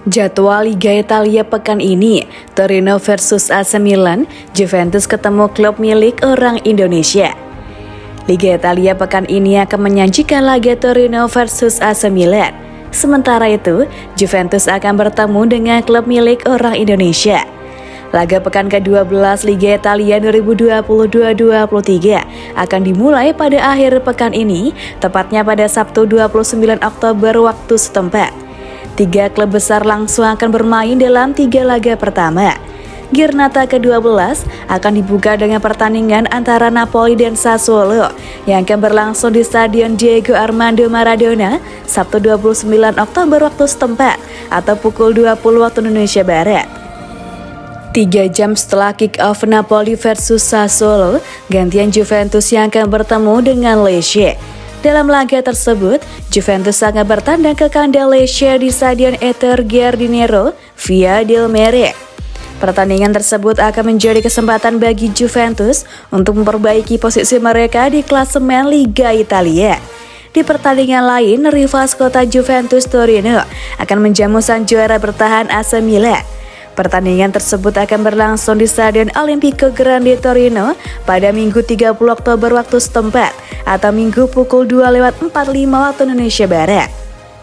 Jadwal Liga Italia pekan ini, Torino versus AC Milan, Juventus ketemu klub milik orang Indonesia. Liga Italia pekan ini akan menyajikan laga Torino versus AC Milan. Sementara itu, Juventus akan bertemu dengan klub milik orang Indonesia. Laga pekan ke-12 Liga Italia 2022-23 akan dimulai pada akhir pekan ini, tepatnya pada Sabtu 29 Oktober waktu setempat. 3 klub besar langsung akan bermain dalam 3 laga pertama. Giornata ke-12 akan dibuka dengan pertandingan antara Napoli dan Sassuolo yang akan berlangsung di Stadion Diego Armando Maradona Sabtu 29 Oktober waktu setempat atau pukul 20 waktu Indonesia Barat. 3 jam setelah kick-off Napoli versus Sassuolo, gantian Juventus yang akan bertemu dengan Lecce. Dalam laga tersebut, Juventus akan bertandang ke kandang Lecce di Stadion Ettore Giardiniero Via del Mere. Pertandingan tersebut akan menjadi kesempatan bagi Juventus untuk memperbaiki posisi mereka di klasemen Liga Italia. Di pertandingan lain, rival kota Juventus Torino akan menjamu sang juara bertahan AC Milan. Pertandingan tersebut akan berlangsung di Stadion Olimpico Grande Torino pada Minggu 30 Oktober waktu setempat atau Minggu pukul 2:45 waktu Indonesia Barat.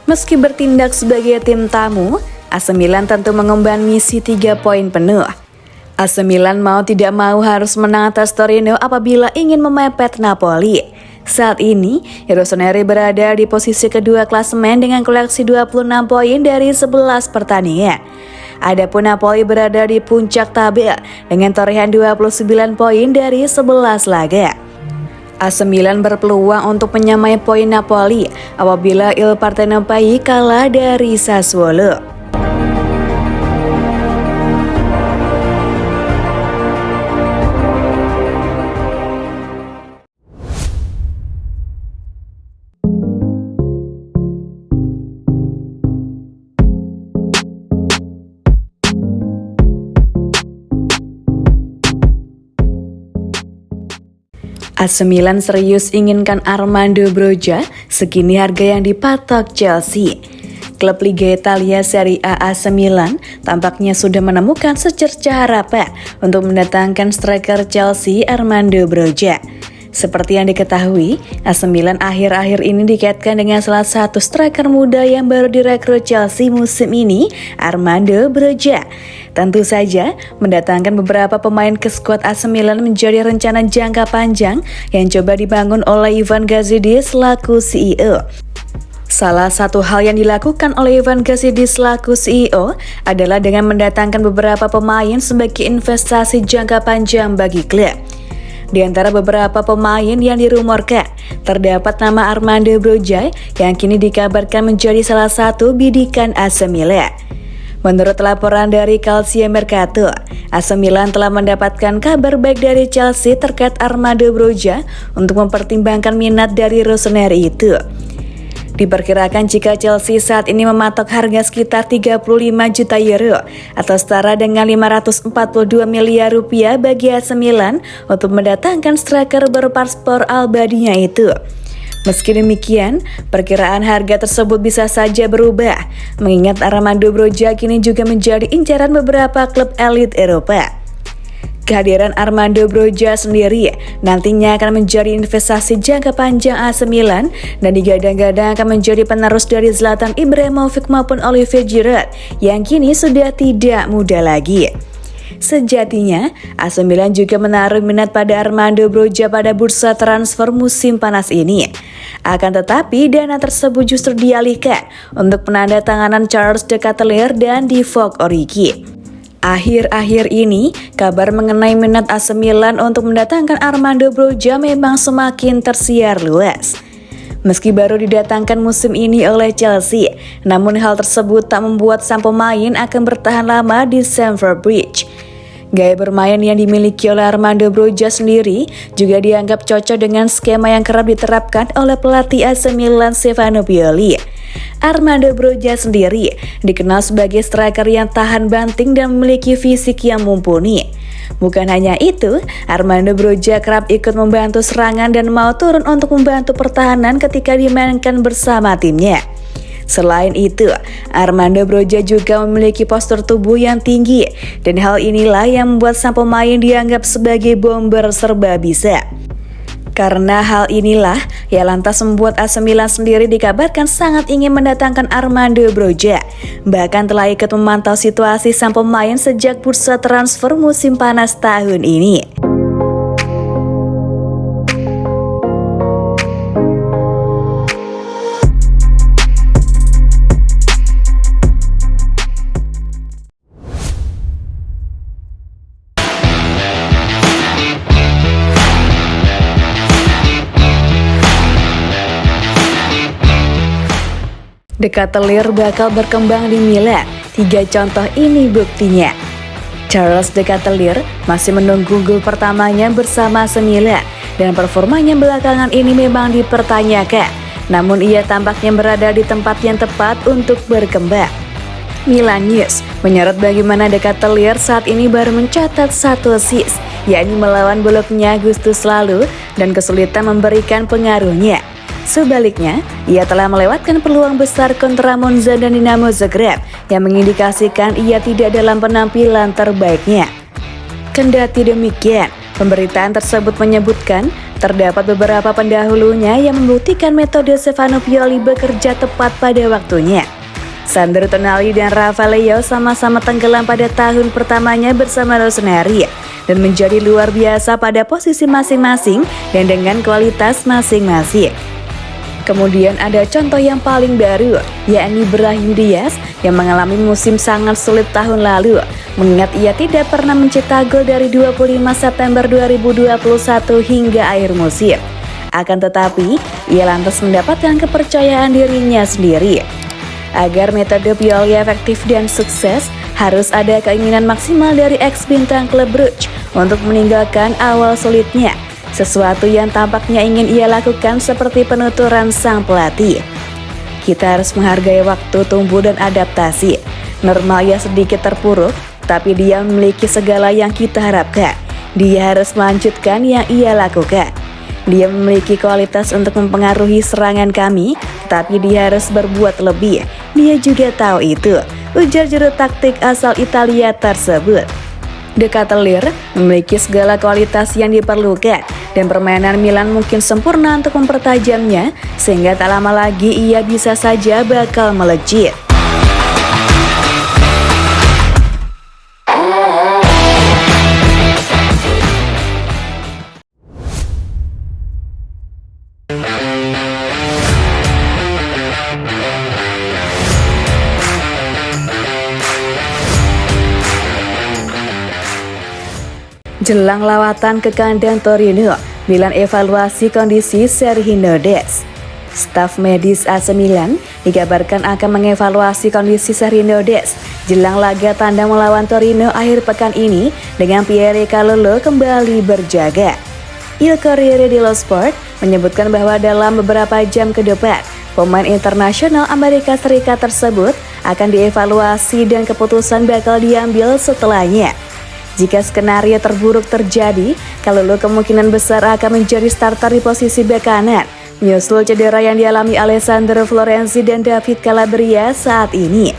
Meski bertindak sebagai tim tamu, AC Milan tentu mengemban misi 3 poin penuh. AC Milan mau tidak mau harus menang atas Torino apabila ingin memepet Napoli. Saat ini, Rossoneri berada di posisi kedua klasemen dengan koleksi 26 poin dari 11 pertandingan. Adapun Napoli berada di puncak tabel dengan torehan 29 poin dari 11 laga. AC Milan berpeluang untuk menyamai poin Napoli apabila Il Partenopei kalah dari Sassuolo. AC Milan serius inginkan Armando Broja, segini harga yang dipatok Chelsea. Klub Liga Italia Serie A AC Milan tampaknya sudah menemukan secercah harapan untuk mendatangkan striker Chelsea Armando Broja. Seperti yang diketahui, AC Milan akhir-akhir ini dikaitkan dengan salah satu striker muda yang baru direkrut Chelsea musim ini, Armando Broja. Tentu saja, mendatangkan beberapa pemain ke skuad AC Milan menjadi rencana jangka panjang yang coba dibangun oleh Ivan Gazidis selaku CEO. Salah satu hal yang dilakukan oleh Ivan Gazidis selaku CEO adalah dengan mendatangkan beberapa pemain sebagai investasi jangka panjang bagi klub. Di antara beberapa pemain yang dirumorkan, terdapat nama Armando Broja yang kini dikabarkan menjadi salah satu bidikan AC Milan. Menurut laporan dari Calcio Mercato, AC Milan telah mendapatkan kabar baik dari Chelsea terkait Armando Broja untuk mempertimbangkan minat dari Rossoneri itu. Diperkirakan jika Chelsea saat ini mematok harga sekitar 35 juta euro atau setara dengan 542 miliar rupiah bagi AC Milan untuk mendatangkan striker berpaspor Albania itu. Meski demikian, perkiraan harga tersebut bisa saja berubah, mengingat Armando Broja kini juga menjadi incaran beberapa klub elit Eropa. Kehadiran Armando Broja sendiri nantinya akan menjadi investasi jangka panjang AC Milan dan digadang-gadang akan menjadi penerus dari Zlatan Ibrahimovic maupun Olivier Giroud yang kini sudah tidak muda lagi. Sejatinya, AC Milan juga menaruh minat pada Armando Broja pada bursa transfer musim panas ini. Akan tetapi, dana tersebut justru dialihkan untuk penandatanganan Charles De Ketelaere dan Divock Origi. Akhir-akhir ini, kabar mengenai minat AC Milan untuk mendatangkan Armando Broja memang semakin tersiar luas. Meski baru didatangkan musim ini oleh Chelsea, namun hal tersebut tak membuat sang pemain akan bertahan lama di Stamford Bridge. Gaya bermain yang dimiliki oleh Armando Broja sendiri juga dianggap cocok dengan skema yang kerap diterapkan oleh pelatih AC Milan Stefano Pioli. Armando Broja sendiri dikenal sebagai striker yang tahan banting dan memiliki fisik yang mumpuni. Bukan hanya itu, Armando Broja kerap ikut membantu serangan dan mau turun untuk membantu pertahanan ketika dimainkan bersama timnya. Selain itu, Armando Broja juga memiliki postur tubuh yang tinggi, dan hal inilah yang membuat sang pemain dianggap sebagai bomber serba bisa. Karena hal inilah, ia lantas membuat AC Milan sendiri dikabarkan sangat ingin mendatangkan Armando Broja. Bahkan telah ikut memantau situasi sang pemain sejak bursa transfer musim panas tahun ini. De Ketelaere bakal berkembang di Milan. 3 contoh ini buktinya. Charles De Ketelaere masih menunggu gol pertamanya bersama AC Milan, dan performanya belakangan ini memang dipertanyakan. Namun ia tampaknya berada di tempat yang tepat untuk berkembang. Milan News menyorot bagaimana De Ketelaere saat ini baru mencatat 1 assist, yakni melawan Bologna Agustus lalu, dan kesulitan memberikan pengaruhnya. Sebaliknya, ia telah melewatkan peluang besar kontra Monza dan Dinamo Zagreb yang mengindikasikan ia tidak dalam penampilan terbaiknya. Kendati demikian, pemberitaan tersebut menyebutkan terdapat beberapa pendahulunya yang membuktikan metode Stefano Pioli bekerja tepat pada waktunya. Sandro Tonali dan Rafael Leao sama-sama tenggelam pada tahun pertamanya bersama Rossoneri dan menjadi luar biasa pada posisi masing-masing dan dengan kualitas masing-masing. Kemudian ada contoh yang paling baru, yakni Brahim Diaz yang mengalami musim sangat sulit tahun lalu, mengingat ia tidak pernah mencetak gol dari 25 September 2021 hingga akhir musim. Akan tetapi, ia lantas mendapatkan kepercayaan dirinya sendiri. Agar metode Pioli efektif dan sukses, harus ada keinginan maksimal dari ex-bintang klub Brugge untuk meninggalkan awal sulitnya. Sesuatu yang tampaknya ingin ia lakukan seperti penuturan sang pelatih. Kita harus menghargai waktu tumbuh dan adaptasi. Normal ia sedikit terpuruk, tapi dia memiliki segala yang kita harapkan. Dia harus melanjutkan yang ia lakukan. Dia memiliki kualitas untuk mempengaruhi serangan kami, tapi dia harus berbuat lebih. Dia juga tahu itu, ujar juru taktik asal Italia tersebut. De Ketelaere memiliki segala kualitas yang diperlukan, dan permainan Milan mungkin sempurna untuk mempertajamnya, sehingga tak lama lagi ia bisa saja bakal melejit. Jelang lawatan ke kandang Torino, Milan evaluasi kondisi Sergio Des. Staf medis AC Milan dikabarkan akan mengevaluasi kondisi Sergio Des jelang laga tandang melawan Torino akhir pekan ini dengan Pierre Calolo kembali berjaga. Il Corriere dello Sport menyebutkan bahwa dalam beberapa jam ke depan, pemain internasional Amerika Serikat tersebut akan dievaluasi dan keputusan bakal diambil setelahnya. Jika skenario terburuk terjadi, Calolo kemungkinan besar akan menjadi starter di posisi bek kanan, menyusul cedera yang dialami Alessandro Florenzi dan David Calabria saat ini.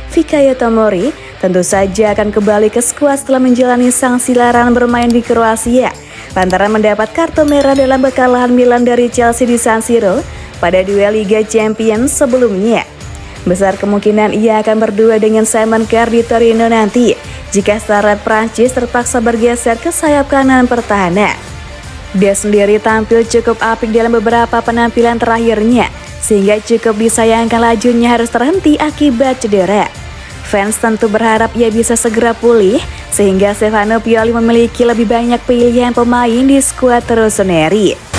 Fikayo Tomori tentu saja akan kembali ke skuad setelah menjalani sanksi larangan bermain di Kroasia lantaran mendapat kartu merah dalam kekalahan Milan dari Chelsea di San Siro pada duel Liga Champions sebelumnya. Besar kemungkinan ia akan berdua dengan Simon Kjaer di Torino nanti jika star Prancis terpaksa bergeser ke sayap kanan pertahanan. Dia sendiri tampil cukup apik dalam beberapa penampilan terakhirnya, sehingga cukup disayangkan lajunya harus terhenti akibat cedera. Fans tentu berharap ia bisa segera pulih, sehingga Stefano Pioli memiliki lebih banyak pilihan pemain di skuad Rossoneri.